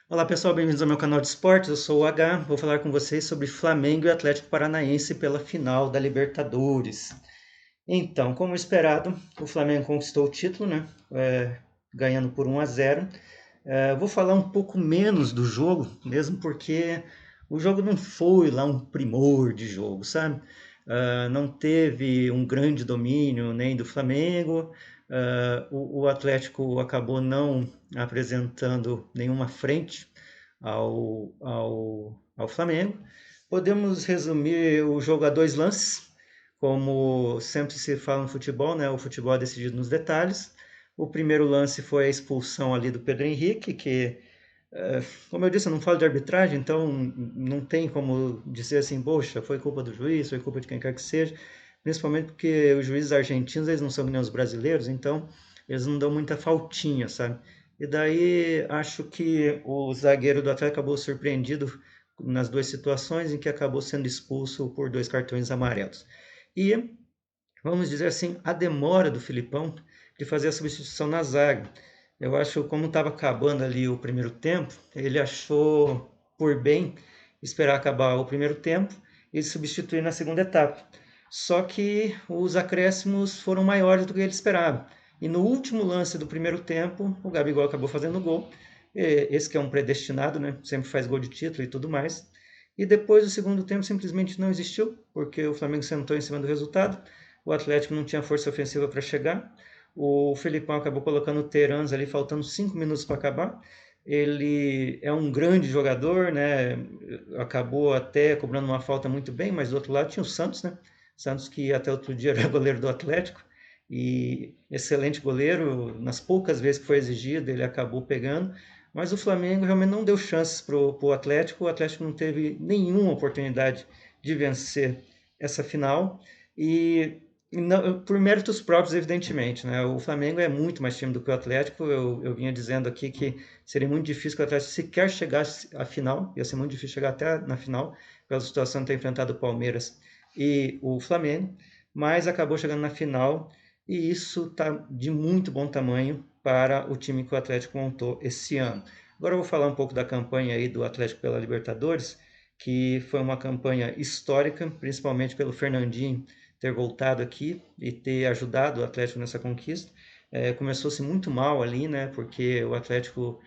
Olá pessoal, bem-vindos ao meu canal de esportes. Eu sou o H. Vou falar com vocês sobre Flamengo e Atlético Paranaense pela final da Libertadores. Então, como esperado, o Flamengo conquistou o título, né? Ganhando por 1-0. Vou falar um pouco menos do jogo, mesmo porque o jogo não foi lá um primor de jogo, sabe? Não teve um grande domínio nem do Flamengo. O Atlético acabou não apresentando nenhuma frente ao Flamengo. Podemos resumir o jogo a dois lances, como sempre se fala no futebol, né? O futebol é decidido nos detalhes. O primeiro lance foi a expulsão ali do Pedro Henrique, que, como eu disse, eu não falo de arbitragem, então não tem como dizer assim, poxa, foi culpa do juiz, foi culpa de quem quer que seja, principalmente porque os juízes argentinos, eles não são que nem os brasileiros, então eles não dão muita faltinha, sabe? E daí acho que o zagueiro do Atlético acabou surpreendido nas duas situações em que acabou sendo expulso por dois cartões amarelos. E, vamos dizer assim, a demora do Filipão de fazer a substituição na zaga. Eu acho, como estava acabando ali o primeiro tempo, ele achou por bem esperar acabar o primeiro tempo e substituir na segunda etapa. Só que os acréscimos foram maiores do que ele esperava. E no último lance do primeiro tempo, o Gabigol acabou fazendo gol. Esse que é um predestinado, né? Sempre faz gol de título e tudo mais. E depois o segundo tempo simplesmente não existiu, porque o Flamengo sentou em cima do resultado. O Atlético não tinha força ofensiva para chegar. O Felipão acabou colocando o Terans ali, faltando 5 minutos para acabar. Ele é um grande jogador, né? Acabou até cobrando uma falta muito bem, mas do outro lado tinha o Santos, né? Santos que até outro dia era goleiro do Atlético e excelente goleiro. Nas poucas vezes que foi exigido, ele acabou pegando. Mas o Flamengo realmente não deu chances para o Atlético. O Atlético não teve nenhuma oportunidade de vencer essa final. E não, por méritos próprios, evidentemente, né? O Flamengo é muito mais time do que o Atlético. Eu vinha dizendo aqui que seria muito difícil que o Atlético sequer chegasse à final, ia ser muito difícil chegar até na final, pela situação de ter enfrentado o Palmeiras e o Flamengo, mas acabou chegando na final e isso está de muito bom tamanho para o time que o Atlético montou esse ano. Agora eu vou falar um pouco da campanha aí do Atlético pela Libertadores, que foi uma campanha histórica, principalmente pelo Fernandinho ter voltado aqui e ter ajudado o Atlético nessa conquista. Começou-se muito mal ali, né? Porque o Atlético,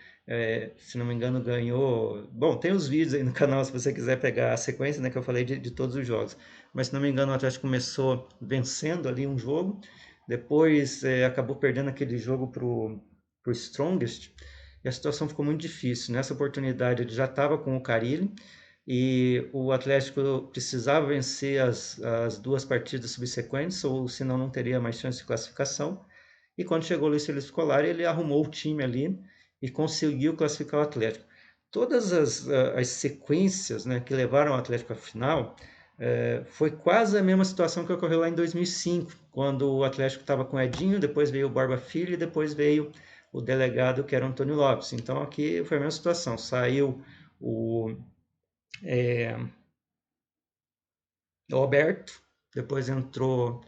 se não me engano, ganhou. Bom, tem os vídeos aí no canal se você quiser pegar a sequência, né? Que eu falei de todos os jogos. Mas se não me engano, o Atlético começou vencendo ali um jogo, depois acabou perdendo aquele jogo pro Strongest e a situação ficou muito difícil. Nessa oportunidade ele já estava com o Carille e o Atlético precisava vencer as duas partidas subsequentes, ou senão não teria mais chance de classificação. E quando chegou o Luiz Felipe Scolari, ele arrumou o time ali e conseguiu classificar o Atlético. Todas as sequências, né, que levaram o Atlético à final foi quase a mesma situação que ocorreu lá em 2005, quando o Atlético estava com o Edinho, depois veio o Barba Filho e depois veio o delegado que era o Antônio Lopes. Então aqui foi a mesma situação. Saiu o o Alberto, depois entrou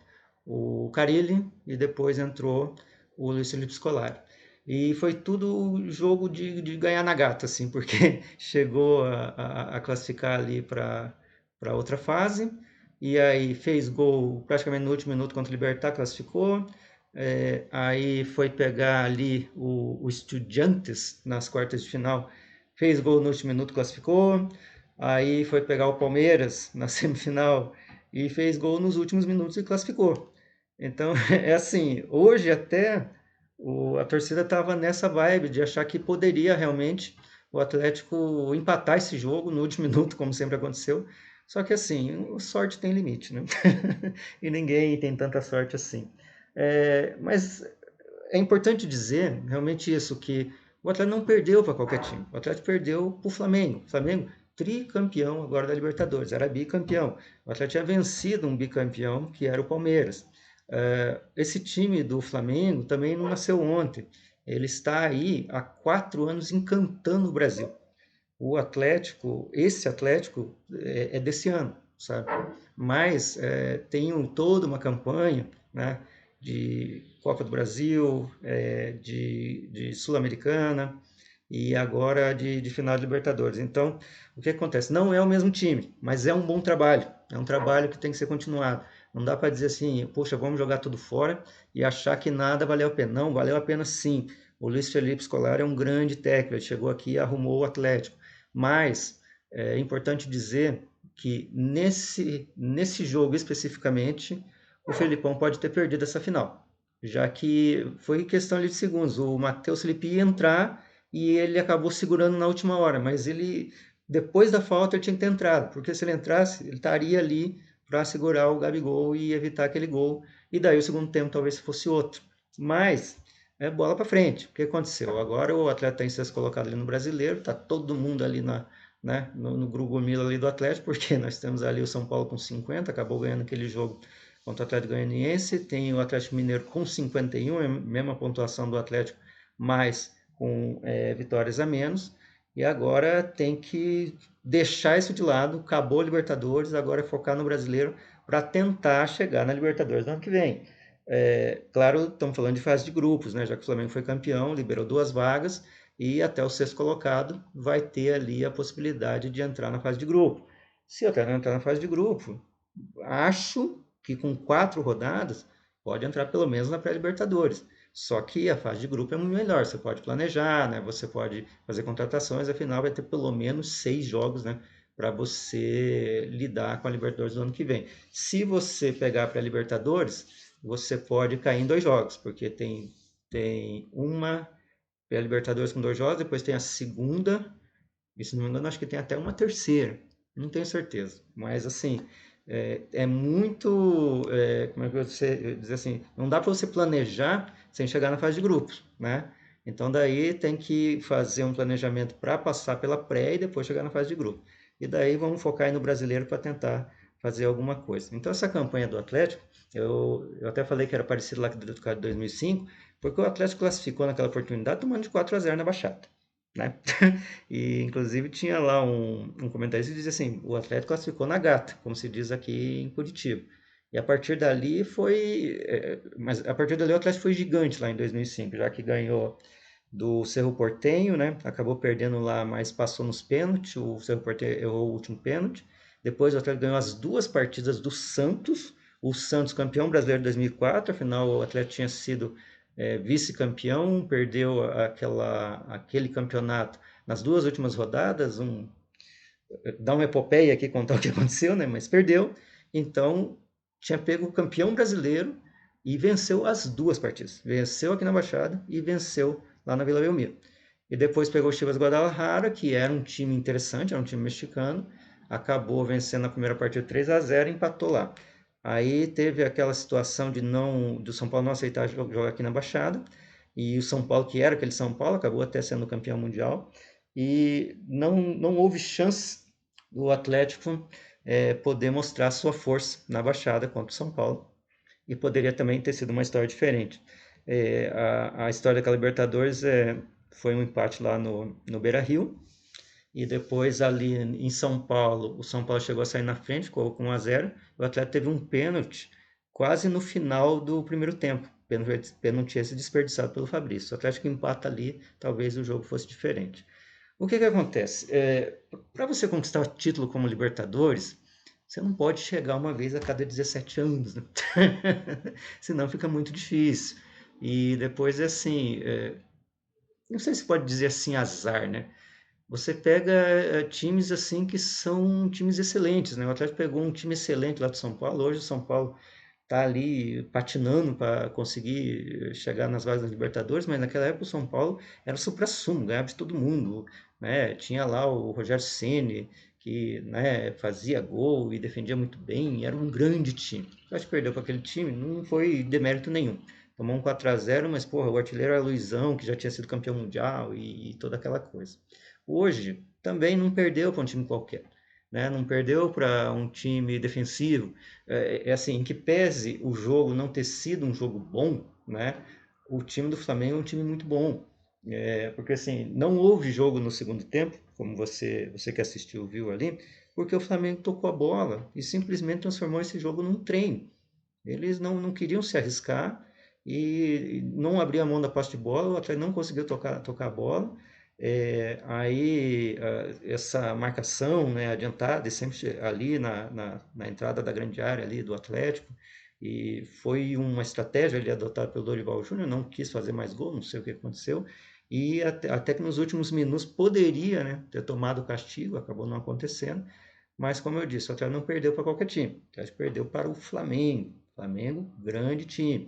o Carilli e depois entrou o Luiz Felipe Scolari. E foi tudo jogo de ganhar na gata, assim, porque chegou a classificar ali para outra fase, e aí fez gol praticamente no último minuto contra o Libertad, classificou. Aí foi pegar ali o Estudiantes nas quartas de final, fez gol no último minuto, classificou. Aí foi pegar o Palmeiras na semifinal e fez gol nos últimos minutos e classificou. Então, é assim, hoje até a torcida estava nessa vibe de achar que poderia realmente o Atlético empatar esse jogo no último minuto, como sempre aconteceu. Só que assim, sorte tem limite, né? E ninguém tem tanta sorte assim. Mas é importante dizer realmente isso, que o Atlético não perdeu para qualquer time. O Atlético perdeu para o Flamengo. O Flamengo, tricampeão agora da Libertadores, era bicampeão. O Atlético tinha vencido um bicampeão, que era o Palmeiras. Esse time do Flamengo também não nasceu ontem. Ele está aí há 4 anos encantando o Brasil. O Atlético, esse Atlético é desse ano, sabe? Mas tem toda uma campanha, né, de Copa do Brasil, de Sul-Americana, e agora de final de Libertadores. Então, o que acontece? Não é o mesmo time, mas é um bom trabalho. É um trabalho que tem que ser continuado. Não dá para dizer assim, poxa, vamos jogar tudo fora e achar que nada valeu a pena. Não, valeu a pena sim. O Luiz Felipe Scolari é um grande técnico, ele chegou aqui e arrumou o Atlético. Mas é importante dizer que nesse jogo especificamente, o Felipão pode ter perdido essa final, já que foi questão de segundos. O Matheus Felipe ia entrar e ele acabou segurando na última hora, mas ele, depois da falta, ele tinha que ter entrado, porque se ele entrasse, ele estaria ali para segurar o Gabigol e evitar aquele gol, e daí o segundo tempo talvez fosse outro. Mas é bola para frente. O que aconteceu? Agora o Atlético tem sido colocado ali no Brasileiro, está todo mundo ali no grupo Milo ali do Atlético, porque nós temos ali o São Paulo com 50, acabou ganhando aquele jogo contra o Atlético Goianiense, tem o Atlético Mineiro com 51, é a mesma pontuação do Atlético, mas com vitórias a menos, e agora tem que deixar isso de lado, acabou a Libertadores, agora é focar no Brasileiro para tentar chegar na Libertadores no ano que vem. Claro, estamos falando de fase de grupos, né? Já que o Flamengo foi campeão, liberou 2 vagas, e até o sexto colocado vai ter ali a possibilidade de entrar na fase de grupo. Se eu não entrar na fase de grupo, acho que com 4 rodadas pode entrar pelo menos na pré-Libertadores. Só que a fase de grupo é muito melhor. Você pode planejar, né? Você pode fazer contratações, afinal vai ter pelo menos 6 jogos, né? Para você lidar com a Libertadores do ano que vem. Se você pegar para a Libertadores, você pode cair em 2 jogos, porque tem uma pré-Libertadores com 2 jogos, depois tem a segunda, e se não me engano, acho que tem até uma terceira. Não tenho certeza. Mas, assim, é muito. Como é que você dizer assim? Não dá para você planejar sem chegar na fase de grupos, né? Então, daí tem que fazer um planejamento para passar pela pré e depois chegar na fase de grupo. E daí vamos focar aí no brasileiro para tentar fazer alguma coisa. Então, essa campanha do Atlético, eu até falei que era parecido lá com o do 2005, porque o Atlético classificou naquela oportunidade tomando de 4-0 na Baixada, né? E inclusive tinha lá um comentário que dizia assim: o Atlético classificou na gata, como se diz aqui em Curitiba. E a partir dali foi. Mas a partir dali o Atlético foi gigante lá em 2005, já que ganhou do Cerro Porteño, né? Acabou perdendo lá, mas passou nos pênaltis. O Cerro Porteño errou o último pênalti. Depois o Atlético ganhou as 2 partidas do Santos, o Santos campeão brasileiro de 2004, afinal o Atlético tinha sido vice-campeão, perdeu aquele campeonato nas 2 últimas rodadas, dá uma epopeia aqui contar o que aconteceu, né? Mas perdeu, então tinha pego o campeão brasileiro e venceu as 2 partidas. Venceu aqui na Baixada e venceu lá na Vila Belmiro. E depois pegou o Chivas Guadalajara, que era um time interessante, era um time mexicano, acabou vencendo a primeira partida 3-0 e empatou lá. Aí teve aquela situação de não do São Paulo não aceitar jogar aqui na Baixada, e o São Paulo, que era aquele São Paulo, acabou até sendo campeão mundial, e não houve chance do Atlético poder mostrar sua força na Baixada contra o São Paulo, e poderia também ter sido uma história diferente. A história daquela Libertadores foi um empate lá no Beira-Rio, e depois ali em São Paulo, o São Paulo chegou a sair na frente, ficou com 1-0, o Atlético teve um pênalti quase no final do primeiro tempo, pênalti esse desperdiçado pelo Fabrício. O Atlético empata ali, talvez o jogo fosse diferente. O que acontece? Para você conquistar o título como Libertadores, você não pode chegar uma vez a cada 17 anos, né? Senão fica muito difícil. E depois é assim, não sei se pode dizer assim azar, né? Você pega times assim que são times excelentes, né? O Atlético pegou um time excelente lá do São Paulo. Hoje o São Paulo está ali patinando para conseguir chegar nas vagas da Libertadores, mas naquela época o São Paulo era o suprassumo, ganhava de todo mundo, né? Tinha lá o Rogério Ceni que, né, fazia gol e defendia muito bem, era um grande time. Acho que perdeu para aquele time, não foi demérito nenhum. Tomou um 4-0, mas porra, o artilheiro era Luizão, que já tinha sido campeão mundial e toda aquela coisa. Hoje também não perdeu para um time qualquer, né? Não perdeu para um time defensivo. Assim, em que pese o jogo não ter sido um jogo bom, né? O time do Flamengo é um time muito bom. Porque assim, não houve jogo no segundo tempo, como você que assistiu viu ali, porque o Flamengo tocou a bola e simplesmente transformou esse jogo num treino. Eles não queriam se arriscar e não abriam a mão da posse de bola, o Atlético não conseguiu tocar a bola. Aí essa marcação, né, adiantada, e sempre ali na entrada da grande área ali do Atlético, e foi uma estratégia ali adotada pelo Dorival Júnior, não quis fazer mais gol, não sei o que aconteceu, e até que nos últimos minutos poderia, né, ter tomado o castigo, acabou não acontecendo, mas como eu disse, o Atlético não perdeu para qualquer time, o Atlético perdeu para o Flamengo, Flamengo, grande time.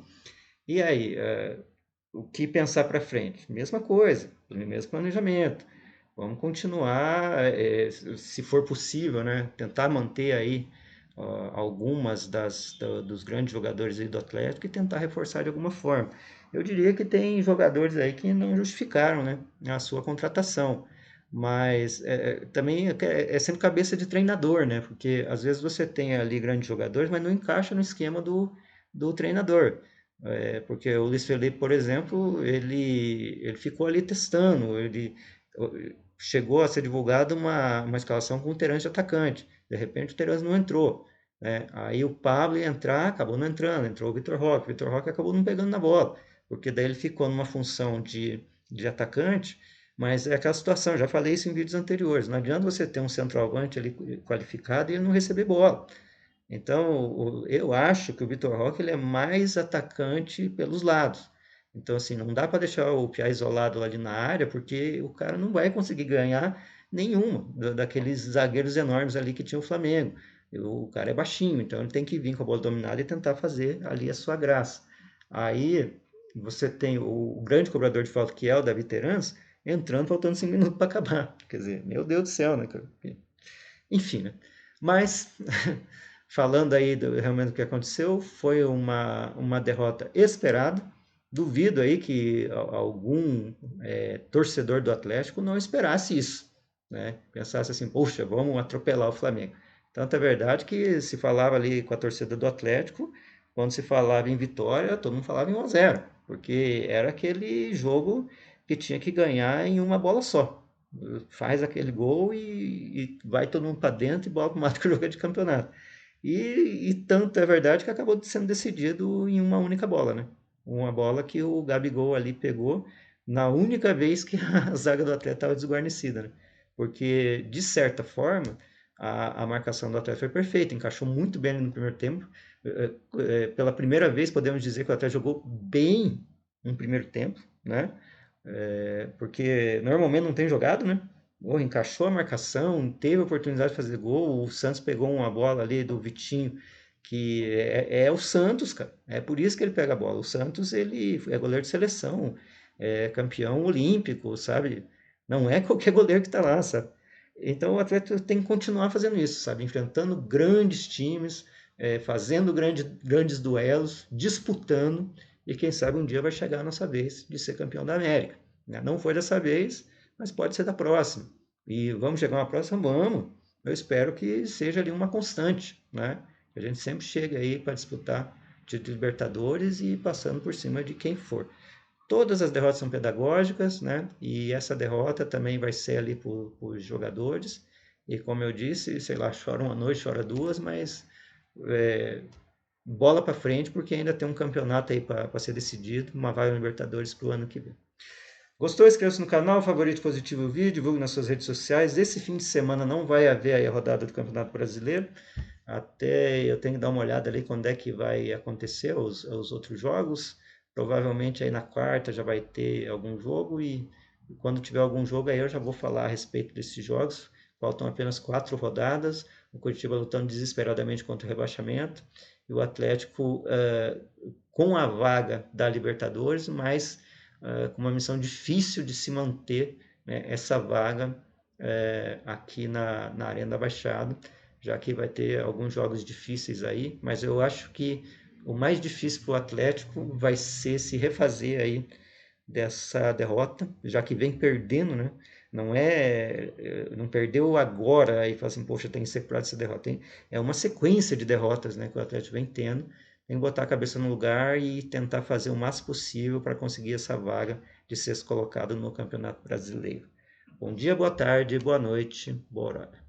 E aí, o que pensar para frente? Mesma coisa, mesmo planejamento. Vamos continuar, se for possível, né, tentar manter aí algumas dos grandes jogadores aí do Atlético e tentar reforçar de alguma forma. Eu diria que tem jogadores aí que não justificaram, né, a sua contratação, mas também é sempre cabeça de treinador, né, porque às vezes você tem ali grandes jogadores, mas não encaixa no esquema do treinador. Porque o Luiz Felipe, por exemplo, ele ficou ali testando, ele chegou a ser divulgada uma escalação com o Terence de atacante. De repente o Terence não entrou. Né? Aí o Pablo ia entrar, acabou não entrando, entrou o Vitor Roque. O Vitor Roque acabou não pegando na bola, porque daí ele ficou numa função de atacante, mas é aquela situação, já falei isso em vídeos anteriores, não adianta você ter um centroavante ali qualificado e ele não receber bola. Então, eu acho que o Vitor Roque ele é mais atacante pelos lados. Então, assim, não dá para deixar o Piá isolado ali na área, porque o cara não vai conseguir ganhar nenhuma daqueles zagueiros enormes ali que tinha o Flamengo. O cara é baixinho, então ele tem que vir com a bola dominada e tentar fazer ali a sua graça. Aí você tem o grande cobrador de falta, que é o Davi Terans, entrando faltando 5 minutos para acabar. Quer dizer, meu Deus do céu, né, cara? Enfim, né? Mas, falando aí realmente do que aconteceu, foi uma derrota esperada. Duvido aí que algum torcedor do Atlético não esperasse isso, né? Pensasse assim, poxa, vamos atropelar o Flamengo. Tanto é verdade que se falava ali com a torcida do Atlético, quando se falava em vitória, todo mundo falava em 1-0, porque era aquele jogo que tinha que ganhar em uma bola só. Faz aquele gol e vai todo mundo para dentro e bola para o mato que o jogo é de campeonato. E tanto é verdade que acabou sendo decidido em uma única bola, né? Uma bola que o Gabigol ali pegou na única vez que a zaga do Atlético estava desguarnecida, né? Porque, de certa forma, a marcação do Atlético foi perfeita, encaixou muito bem no primeiro tempo. Pela primeira vez, podemos dizer que o Atlético jogou bem no primeiro tempo, né? Porque normalmente não tem jogado, né? Encaixou a marcação, teve a oportunidade de fazer gol. O Santos pegou uma bola ali do Vitinho, que é o Santos, cara. É por isso que ele pega a bola. O Santos, ele é goleiro de seleção, é campeão olímpico, sabe? Não é qualquer goleiro que tá lá, sabe? Então o Atlético tem que continuar fazendo isso, sabe? Enfrentando grandes times, fazendo grandes duelos, disputando, e quem sabe um dia vai chegar a nossa vez de ser campeão da América. Né? Não foi dessa vez, mas pode ser da próxima. E vamos chegar uma próxima? Vamos. Eu espero que seja ali uma constante, né? Que a gente sempre chegue aí para disputar título de Libertadores e passando por cima de quem for. Todas as derrotas são pedagógicas, né? E essa derrota também vai ser ali para os jogadores. E como eu disse, sei lá, chora uma noite, chora duas, mas é, bola para frente, porque ainda tem um campeonato aí para ser decidido, uma vaga na Libertadores para o ano que vem. Gostou? Inscreva-se no canal, favorite positivo o vídeo, divulgue nas suas redes sociais. Esse fim de semana não vai haver aí a rodada do Campeonato Brasileiro. Até eu tenho que dar uma olhada ali quando é que vai acontecer os outros jogos. Provavelmente aí na quarta já vai ter algum jogo e quando tiver algum jogo aí eu já vou falar a respeito desses jogos. Faltam apenas 4 rodadas. O Curitiba lutando desesperadamente contra o rebaixamento e o Atlético com a vaga da Libertadores, mas com uma missão difícil de se manter, né, essa vaga aqui na Arena da Baixada, já que vai ter alguns jogos difíceis aí, mas eu acho que o mais difícil para o Atlético vai ser se refazer aí dessa derrota, já que vem perdendo, né? Não perdeu agora e fala assim, poxa, tem que ser curado essa derrota. É uma sequência de derrotas, né, que o Atlético vem tendo. Tem que botar a cabeça no lugar e tentar fazer o máximo possível para conseguir essa vaga de ser colocado no Campeonato Brasileiro. Bom dia, boa tarde, boa noite, bora.